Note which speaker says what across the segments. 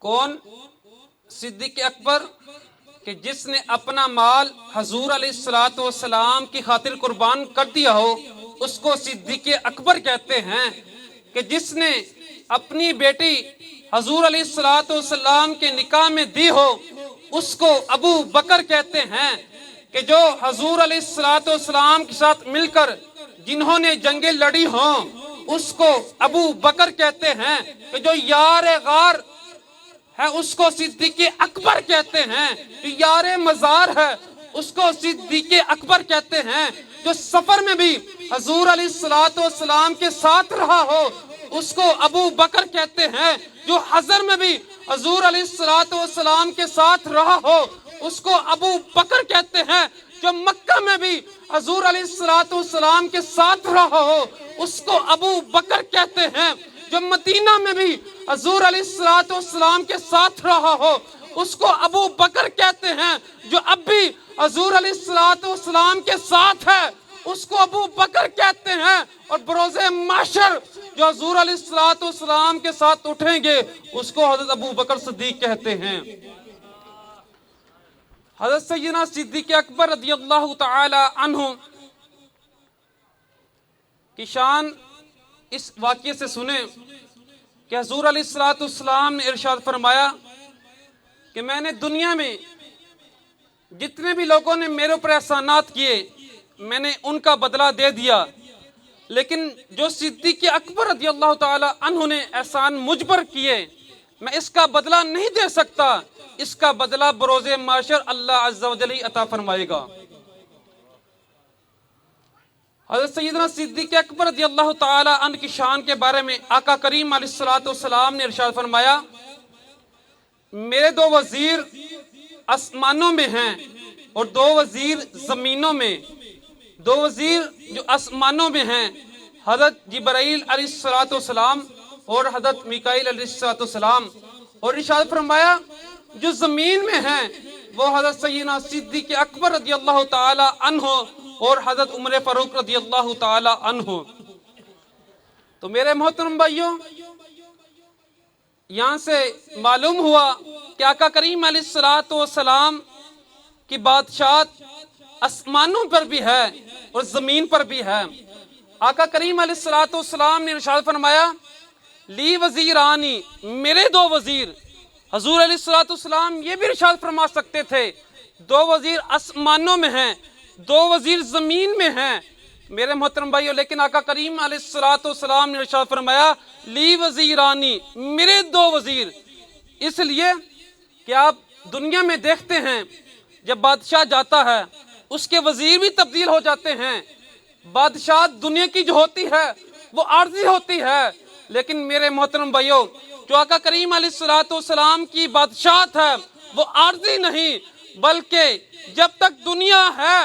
Speaker 1: کون؟ صدیق اکبر کہ جس نے اپنا مال حضور علیہ الصلوۃ والسلام کی خاطر قربان کر دیا ہو اس کو صدیق اکبر کہتے ہیں۔ کہ جس نے اپنی بیٹی حضور علیہ الصلوۃ والسلام کے نکاح میں دی ہو اس کو ابو بکر کہتے ہیں۔ کہ جو حضور علیہ الصلوۃ والسلام کے ساتھ مل کر جنہوں نے جنگیں لڑی ہوں اس کو ابو بکر کہتے ہیں۔ کہ جو یار غار ہے اس کو صدیق اکبر کہتے ہیں۔ جو یار مزار ہے اس کو صدیق اکبر کہتے ہیں۔ جو سفر میں بھی حضور علیہ الصلوۃ والسلام کے ساتھ رہا ہو اس کو ابو بکر کہتے ہیں۔ جو حضر میں بھی حضور علیہ الصلوۃ والسلام کے ساتھ رہا ہو اس کو ابو بکر کہتے ہیں۔ جو مکہ میں بھی حضور علیہ الصلوۃ والسلام کے ساتھ رہا ہو اس کو ابو بکر کہتے ہیں۔ جو مدینہ میں بھی حضور علیہ الصلوۃ والسلام کے ساتھ رہا ہو اس کو ابو بکر کہتے ہیں۔ جو اب بھی حضور علیہ الصلوۃ والسلام کے ساتھ ہے اس کو ابو بکر کہتے ہیں۔ اور بروز محشر جو حضور علیہ الصلوۃ والسلام کے ساتھ اٹھیں گے اس کو حضرت ابو بکر صدیق کہتے ہیں۔ حضرت سیدنا صدیق اکبر رضی اللہ تعالی عنہ کی شان اس واقعے سے سنیں کہ حضور علیہ الصلوۃ والسلام نے ارشاد فرمایا کہ میں نے دنیا میں جتنے بھی لوگوں نے میرے اوپر احسانات کیے میں نے ان کا بدلہ دے دیا، لیکن جو صدیق اکبر رضی اللہ تعالی عنہ نے احسان مجھ پر کیے میں اس کا بدلہ نہیں دے سکتا، اس کا بدلہ بروز محشر اللہ عز و جل عطا فرمائے گا۔ حضرت سیدنا صدیق اکبر رضی اللہ تعالی عنہ کی شان کے بارے میں آقا کریم علیہ الصلوۃ والسلام نے ارشاد فرمایا میرے دو وزیر آسمانوں میں ہیں اور دو وزیر زمینوں میں۔ دو وزیر جو آسمانوں میں ہیں حضرت جبرائیل علیہ الصلوۃ والسلام اور حضرت میکائیل علیہ الصلوۃ والسلام، اور ارشاد فرمایا جو زمین میں ہیں وہ حضرت سیدنا صدیق اکبر رضی اللہ تعالی عنہ اور حضرت عمر فاروق رضی اللہ تعالی عنہ۔ تو میرے محترم بھائیوں یہاں سے معلوم ہوا کہ آقا کریم علیہ الصلوۃ والسلام کی بادشاہت آسمانوں پر بھی ہے اور زمین پر بھی ہے۔ آقا کریم علیہ الصلوۃ والسلام نے ارشاد فرمایا لی وزیرانی، میرے دو وزیر۔ حضور علیہ الصلوۃ والسلام یہ بھی ارشاد فرما سکتے تھے دو وزیر آسمانوں میں ہیں دو وزیر زمین میں ہیں میرے محترم بھائیو، لیکن آقا کریم علیہ الصلوۃ والسلام نے ارشاد فرمایا لی وزیرانی، میرے دو وزیر۔ اس لیے کہ آپ دنیا میں دیکھتے ہیں جب بادشاہ جاتا ہے اس کے وزیر بھی تبدیل ہو جاتے ہیں۔ بادشاہت دنیا کی جو ہوتی ہے وہ عارضی ہوتی ہے، لیکن میرے محترم بھائیو جو آقا کریم علیہ الصلوۃ والسلام کی بادشاہت ہے وہ عارضی نہیں بلکہ جب تک دنیا ہے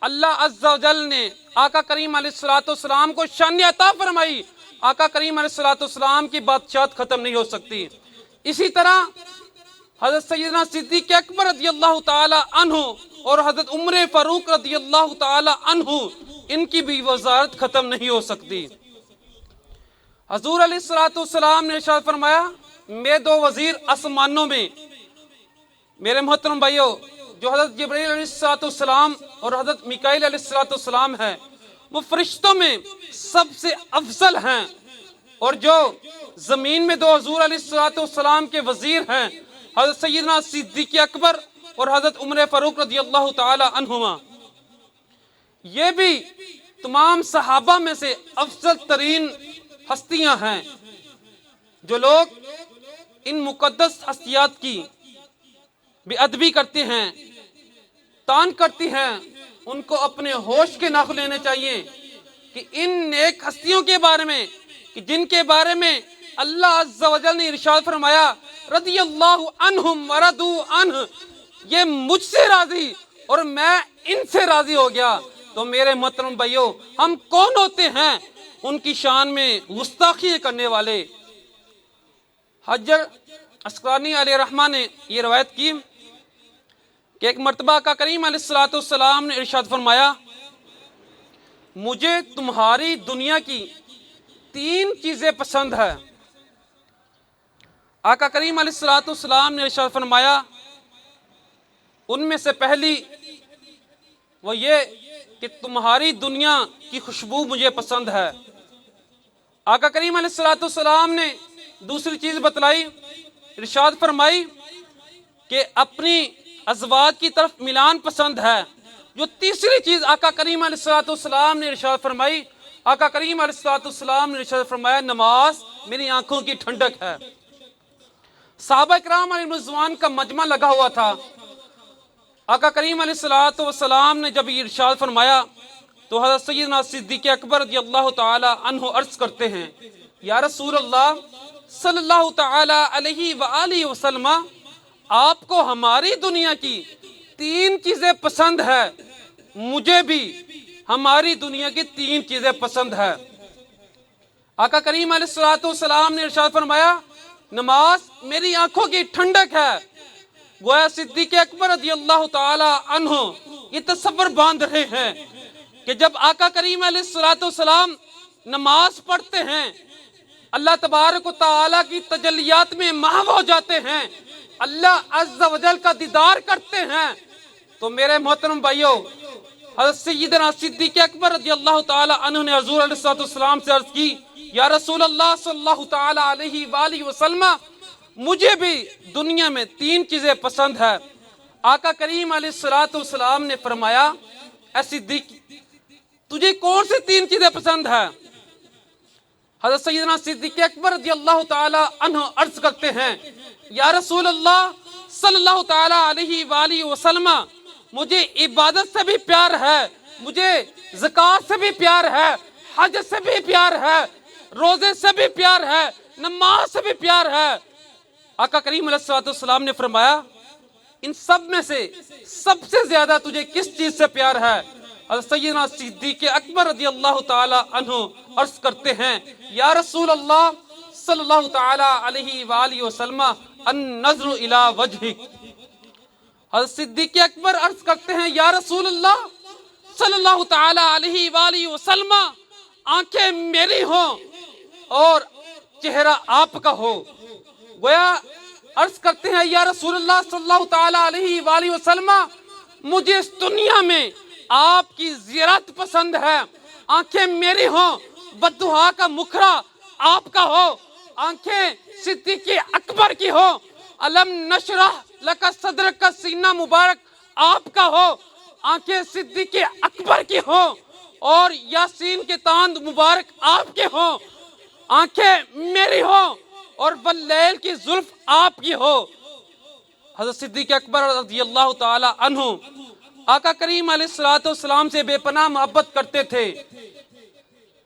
Speaker 1: اللہ عز و جل نے آقا کریم علیہ الصلوۃ والسلام کو شان عطا فرمائی، آقا کریم علیہ الصلوۃ والسلام کی بادشاہت ختم نہیں ہو سکتی۔ اسی طرح حضرت سیدنا صدیق اکبر رضی اللہ تعالی عنہ اور حضرت عمر فاروق رضی اللہ تعالی عنہ ان کی بھی وزارت ختم نہیں ہو سکتی۔ حضور علیہ الصلوۃ والسلام نے ارشاد فرمایا میرے دو وزیر آسمانوں میں۔ میرے محترم بھائیو جو حضرت جبرائیل علیہ الصلوۃ والسلام اور حضرت میکائیل علیہ الصلوۃ والسلام ہیں وہ فرشتوں میں سب سے افضل ہیں، اور جو زمین میں دو حضور علیہ الصلوۃ والسلام کے وزیر ہیں حضرت سیدنا صدیق اکبر اور حضرت عمر فاروق رضی اللہ تعالی عنہما، یہ بھی تمام صحابہ میں سے افضل ترین ہستیاں ہیں۔ جو لوگ ان مقدس ہستیات کی بے ادبی کرتے ہیں، تان کرتی ہیں، ان کو اپنے ہوش کے ناخن لینے چاہیے کہ ان نیک ہستیوں کے بارے میں کہ جن کے بارے میں اللہ عز و جل نے ارشاد فرمایا رضی اللہ عنہم ورضوا عنہ، یہ مجھ سے راضی اور میں ان سے راضی ہو گیا۔ تو میرے محترم بھائیو ہم کون ہوتے ہیں ان کی شان میں گستاخی کرنے والے؟ حجر عسقلانی علیہ رحمہ نے یہ روایت کی کہ ایک مرتبہ آقا کریم علیہ الصلوۃ والسلام نے ارشاد فرمایا مجھے تمہاری دنیا کی تین چیزیں پسند ہے۔ آقا کریم علیہ الصلوۃ والسلام نے ارشاد فرمایا ان میں سے پہلی وہ یہ کہ تمہاری دنیا کی خوشبو مجھے پسند ہے۔ آقا کریم علیہ الصلوۃ والسلام نے دوسری چیز بتلائی، ارشاد فرمائی کہ اپنی ازواج کی طرف ملان پسند ہے۔ جو تیسری چیز آقا کریم علیہ الصلوۃ والسلام نے ارشاد فرمائی، آقا کریم علیہ الصلوۃ والسلام نے ارشاد فرمایا نماز میری آنکھوں کی ٹھنڈک ہے۔ صحابہ کرام علیہ رضوان کا مجمع لگا ہوا تھا۔ آقا کریم علیہ الصلوۃ والسلام نے جب یہ ارشاد فرمایا تو حضرت سیدنا صدیق اکبر رضی اللہ تعالی عنہ عرض کرتے ہیں یا رسول اللہ صلی اللہ تعالی علیہ وآلہ وسلم، آپ کو ہماری دنیا کی 3 چیزیں پسند ہے، مجھے بھی ہماری دنیا کی 3 چیزیں پسند ہے۔ آقا کریم علیہ الصلوۃ والسلام نے ارشاد فرمایا نماز میری آنکھوں کی ٹھنڈک ہے۔ گویا صدیق اکبر رضی اللہ تعالی عنہ یہ تصور باندھ رہے ہیں کہ جب آقا کریم علیہ الصلوۃ والسلام نماز پڑھتے ہیں اللہ تبارک و تعالی کی تجلیات میں محو ہو جاتے ہیں، اللہ عز و جل کا دیدار کرتے ہیں، تو میرے محترم بھائیوں حضرت سیدنا صدیق اکبر رضی اللہ تعالی عنہ نے حضور علیہ الصلوۃ والسلام سے عرض کی یا رسول اللہ صلی اللہ تعالی علیہ وآلہ وسلم، مجھے بھی دنیا میں 3 چیزیں پسند ہے۔ آقا کریم علیہ الصلوۃ والسلام نے فرمایا اے صدیق تجھے کون سی 3 چیزیں پسند ہے؟ حضرت سیدنا صدیق اکبر رضی اللہ تعالی عنہ عرض کرتے ہیں یا رسول اللہ صلی اللہ تعالی علیہ وآلہ وسلم، مجھے عبادت سے بھی پیار ہے، مجھے زکوٰۃ سے بھی پیار ہے، حج سے بھی پیار ہے، روزے سے بھی پیار ہے، نماز سے بھی پیار ہے۔ آقا کریم علیہ الصلوۃ والسلام نے فرمایا ان سب میں سے سب سے زیادہ تجھے کس چیز سے پیار ہے؟ حضرت سیدنا صدیق اکبر رضی اللہ تعالی عنہ عرض کرتے ہیں یا رسول اللہ صلی اللہ تعالی علیہ وآلہ وسلم النظر الی وجہک۔ حضرت صدیق اکبر عرض کرتے ہیں یا رسول اللہ صلی اللہ تعالی علیہ وآلہ وسلم آنکھیں میری ہوں اور چہرہ آپ کا ہو۔ گویا عرض کرتے ہیں یا رسول اللہ صلی اللہ تعالی علیہ وآلہ وسلم مجھے اس دنیا میں آپ کی زیارت پسند ہے، آنکھیں میری ہوں، بددعا کا مکھرا آپ کا ہو، آنکھیں صدیق اکبر کی ہو، علم نشرح لک صدرک کا سینہ مبارک آپ کا ہو، آنکھیں صدیق اکبر کی ہو اور یاسین کے تاند مبارک آپ کے ہوں، آنکھیں میری ہوں اور واللیل کی زلف آپ کی ہو۔ حضرت صدیق اکبر رضی اللہ تعالی عنہ آقا کریم علیہ الصلوۃ والسلام سے بے پناہ محبت کرتے تھے۔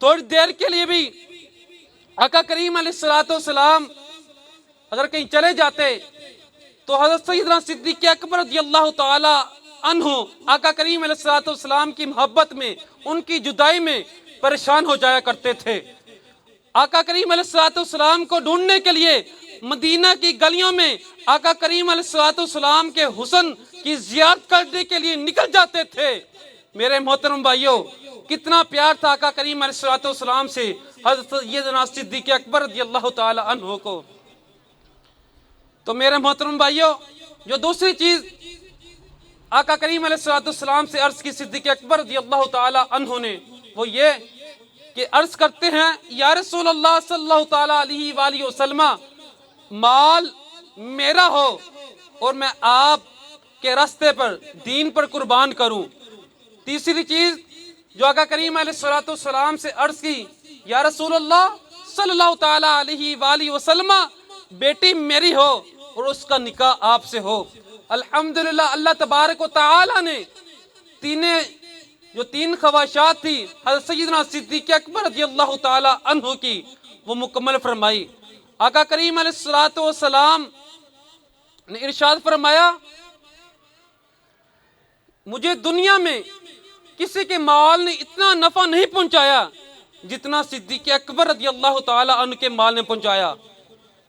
Speaker 1: تھوڑی دیر کے لیے بھی آقا کریم علیہ الصلوۃ والسلام اگر کہیں چلے جاتے تو حضرت سیدنا صدیق اکبر رضی اللہ تعالی عنہ آقا کریم علیہ الصلوۃ والسلام کی محبت میں ان کی جدائی میں پریشان ہو جایا کرتے تھے۔ آقا کریم علیہ الصلوۃ والسلام کو ڈھونڈنے کے لیے مدینہ کی گلیوں میں آقا کریم علیہ الصلوۃ والسلام کے حسن کی زیارت کرنے کے لیے نکل جاتے تھے۔ میرے محترم بھائیوں کتنا پیار تھا آقا کریم علیہ الصلوۃ والسلام سے حضرت سیدنا صدیق اکبر رضی اللہ تعالی عنہ کو۔ تو میرے محترم بھائیوں جو دوسری چیز آقا کریم علیہ الصلوۃ والسلام سے عرض کی صدیق اکبر رضی اللہ تعالی عنہ نے وہ یہ کہ عرض کرتے ہیں یا رسول اللہ صلی اللہ تعالی علیہ وآلہ وسلم مال میرا ہو اور میں آپ کے راستے پر دین پر قربان کروں۔ تیسری چیز جو آقا کریم علیہ الصلوۃ والسلام سے عرض کی یا رسول اللہ صلی اللہ تعالی علیہ وآلہ وسلم بیٹی میری ہو اور اس کا نکاح آپ سے ہو۔ الحمدللہ اللہ تبارک و تعالی نے جو 3 خواہشات تھی حضرت سیدنا صدیق اکبر رضی اللہ تعالی عنہ کی وہ مکمل فرمائی۔ آقا کریم علیہ الصلوۃ والسلام نے ارشاد فرمایا مجھے دنیا میں کسی کے مال نے اتنا نفع نہیں پہنچایا جتنا صدیق اکبر رضی اللہ تعالی عنہ کے مال نے پہنچایا۔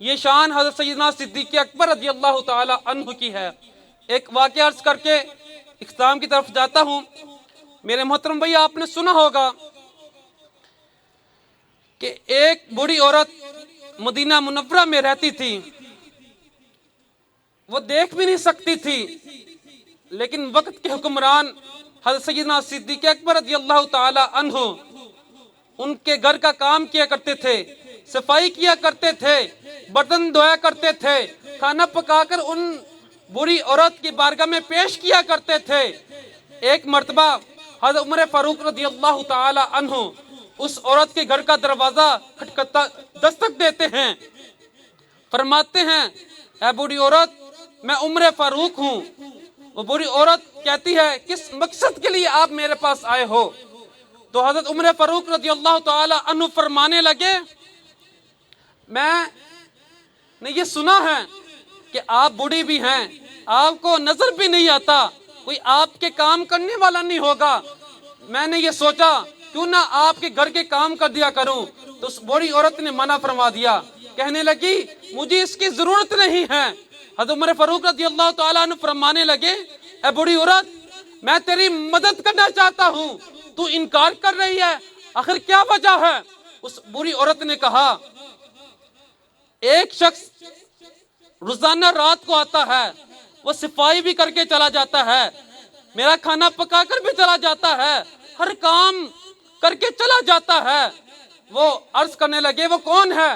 Speaker 1: یہ شان حضرت سیدنا صدیق اکبر رضی اللہ تعالی عنہ کی ہے۔ ایک واقعہ عرض کر کے اختتام کی طرف جاتا ہوں۔ میرے محترم بھائی آپ نے سنا ہوگا کہ ایک بوڑھی عورت مدینہ منورہ میں رہتی تھی۔ وہ دیکھ بھی نہیں سکتی تھی، لیکن وقت کے حکمران حضرت سیدنا صدیق اکبر رضی اللہ تعالی عنہ ان کے گھر کا کام کیا کرتے تھے، صفائی کیا کرتے تھے، برتن دھویا کرتے تھے، کھانا پکا کر ان بری عورت کی بارگاہ میں پیش کیا کرتے تھے۔ ایک مرتبہ حضرت عمر فاروق رضی اللہ تعالی عنہ اس عورت کے گھر کا دروازہ کھٹکھٹا دستک دیتے ہیں، فرماتے ہیں اے بری عورت میں عمر فاروق ہوں۔ وہ بری عورت کہتی ہے کس مقصد کے لیے آپ میرے پاس آئے ہو؟ تو حضرت عمر فاروق رضی اللہ تعالی عنہ فرمانے لگے میں نے یہ سنا ہے کہ آپ بوڑھی بھی ہیں، آپ کو نظر بھی نہیں آتا، کوئی آپ کے کام کرنے والا نہیں ہوگا، میں نے یہ سوچا کیوں نہ آپ کے گھر کے کام کر دیا کروں۔ تو اس بوڑھی عورت نے منع فرما دیا، کہنے لگی مجھے اس کی ضرورت نہیں ہے۔ حضرت عمر فاروق رضی اللہ تعالیٰ عنہ فرمانے لگے اے بوڑھی عورت میں تیری مدد کرنا چاہتا ہوں، تو انکار کر رہی ہے، آخر کیا وجہ ہے؟ اس بوڑھی عورت نے کہا ایک شخص روزانہ رات کو آتا ہے، وہ صفائی بھی کر کے چلا جاتا ہے، میرا کھانا پکا کر بھی چلا جاتا ہے، ہر کام کر کے چلا جاتا ہے۔ وہ عرض کرنے لگے وہ کون ہے؟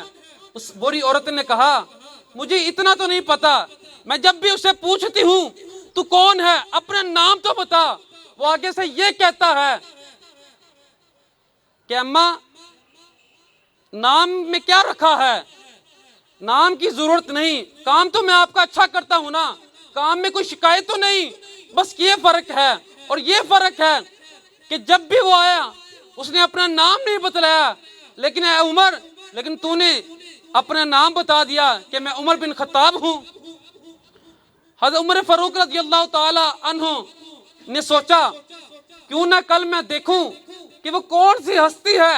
Speaker 1: اس بوڑھی عورت نے کہا مجھے اتنا تو نہیں پتا، میں جب بھی اسے پوچھتی ہوں تو کون ہے اپنا نام تو بتا، وہ آگے سے یہ کہتا ہے کہ اماں نام میں کیا رکھا ہے، نام کی ضرورت نہیں، کام تو میں آپ کا اچھا کرتا ہوں نا، کام میں کوئی شکایت تو نہیں، بس یہ فرق ہے اور یہ فرق ہے کہ جب بھی وہ آیا اس نے اپنا نام نہیں بتلایا، لیکن اے عمر لیکن تو نے اپنا نام بتا دیا کہ میں عمر بن خطاب ہوں۔ حضرت عمر فاروق رضی اللہ تعالی عنہ نے سوچا کیوں نہ کل میں دیکھوں کہ وہ کون سی ہستی ہے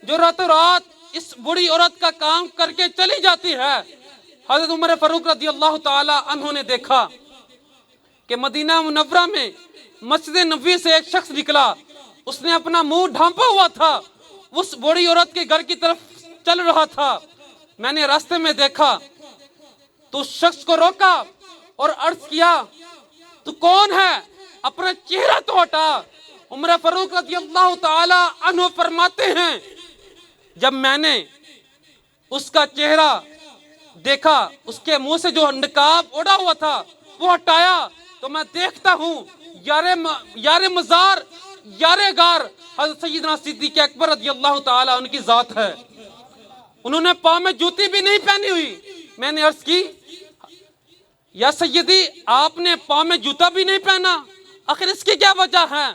Speaker 1: جو راتوں رات اس بڑی عورت کا کام کر کے چلی جاتی ہے۔ حضرت عمر فاروق رضی اللہ تعالی عنہ نے دیکھا کہ مدینہ منورہ میں مسجد نبوی سے ایک شخص نکلا، اس نے اپنا منہ ڈھانپا ہوا تھا، اس بوڑھی عورت کے گھر کی طرف چل رہا تھا۔ میں نے راستے میں دیکھا تو اس شخص کو روکا اور عرض کیا تو کون ہے، اپنا چہرہ تو ہٹا۔ عمر فاروق رضی اللہ تعالی عنہ فرماتے ہیں جب میں نے اس کا چہرہ دیکھا، اس کے منہ سے جو نقاب اڑا ہوا تھا وہ ہٹایا تو میں دیکھتا ہوں یار مزار یار غار حضرت سیدنا صدیق اکبر رضی اللہ تعالی عنہ کی ذات ہے۔ انہوں نے پاؤں میں جوتی بھی نہیں پہنی ہوئی۔ میں نے عرض کی یا سیدی آپ نے پاؤں میں جوتا بھی نہیں پہنا، آخر اس کی کیا وجہ ہے؟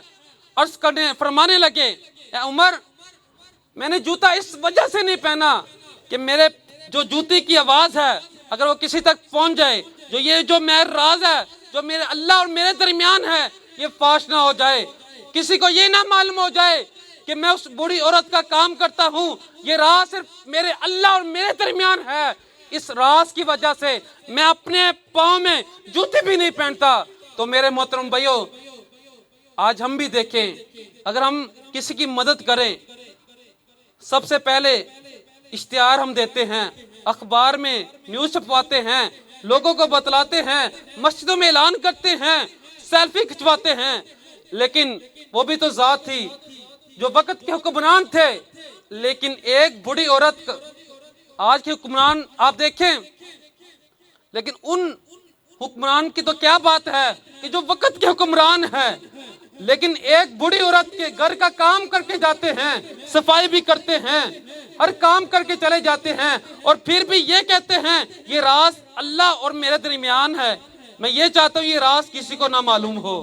Speaker 1: عرض کرنے فرمانے لگے اے عمر میں نے جوتا اس وجہ سے نہیں پہنا کہ میرے جو جوتی کی آواز ہے اگر وہ کسی تک پہنچ جائے، جو میرا راز ہے جو میرے اللہ اور میرے درمیان ہے یہ فاش نہ ہو جائے، کسی کو یہ نہ معلوم ہو جائے کہ میں اس بوڑھی عورت کا کام کرتا ہوں، یہ راز صرف میرے اللہ اور میرے درمیان ہے۔ اس راز کی وجہ سے میں اپنے پاؤں میں جوتے بھی نہیں پہنتا۔ تو میرے محترم بھائیو آج ہم بھی دیکھیں اگر ہم کسی کی مدد کریں، سب سے پہلے اشتہار ہم دیتے ہیں، اخبار میں نیوز چھپواتے ہیں، لوگوں کو بتلاتے ہیں، مسجدوں میں اعلان کرتے ہیں، سیلفی کھچواتے ہیں، لیکن وہ بھی تو ذات تھی جو وقت کے حکمران تھے۔ لیکن ایک بڑی عورت، آج کے حکمران آپ دیکھیں، لیکن ان حکمران کی تو کیا بات ہے کہ جو وقت کے حکمران ہے، لیکن ایک بڑی عورت کے گھر کا کام کر کے جاتے ہیں، صفائی بھی کرتے ہیں، ہر کام کر کے چلے جاتے ہیں، اور پھر بھی یہ کہتے ہیں یہ راز اللہ اور میرے درمیان ہے۔ میں یہ چاہتا ہوں یہ راز کسی کو نہ معلوم ہو۔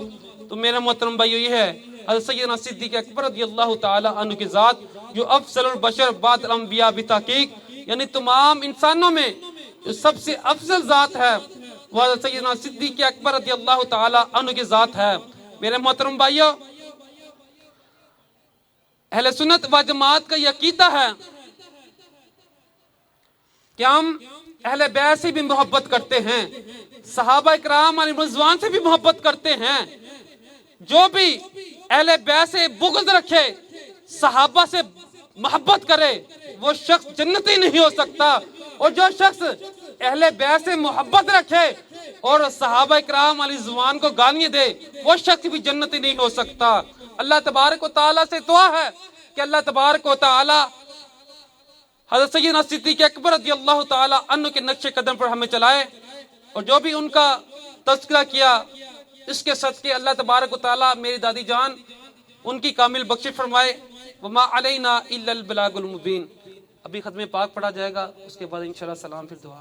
Speaker 1: تو میرے محترم بھائیو یہ ہے حضرت سیدنا صدیق اکبر رضی اللہ تعالی عنہ کی ذات جو افضل البشر بعد الانبیاء بتحقیق، یعنی تمام انسانوں میں جو سب سے افضل ذات ہے وہ حضرت سیدنا صدیق اکبر رضی اللہ تعالی عنہ کی ذات ہے۔ میرے محترم بھائیو اہل سنت و جماعت کا یہ عقیدہ ہے کہ ہم اہل بیت سے بھی محبت کرتے ہیں، صحابہ اکرام علیہ رضوان سے بھی محبت کرتے ہیں۔ جو بھی اہل بیت سے بغض رکھے، صحابہ سے محبت کرے، وہ شخص جنتی نہیں ہو سکتا، اور جو شخص اہل بیت سے محبت رکھے اور صحابہ کرام علی زبان کو گالیاں دے، وہ شخص بھی جنتی نہیں ہو سکتا۔ اللہ تبارک و تعالیٰ سے دعا ہے کہ اللہ تبارک و تعالیٰ حضرت سیدنا صدیق اکبر رضی اللہ تعالیٰ عنہ کے نقش قدم پر ہمیں چلائے، اور جو بھی ان کا تذکرہ کیا اس کے صدقے اللہ تبارک و تعالیٰ میری دادی جان ان کی کامل بخشش فرمائے۔ وما علینا الا البلاغ المبین۔ ابھی ختم پاک پڑھا جائے گا، اس کے بعد انشاءاللہ سلام پھر دعا۔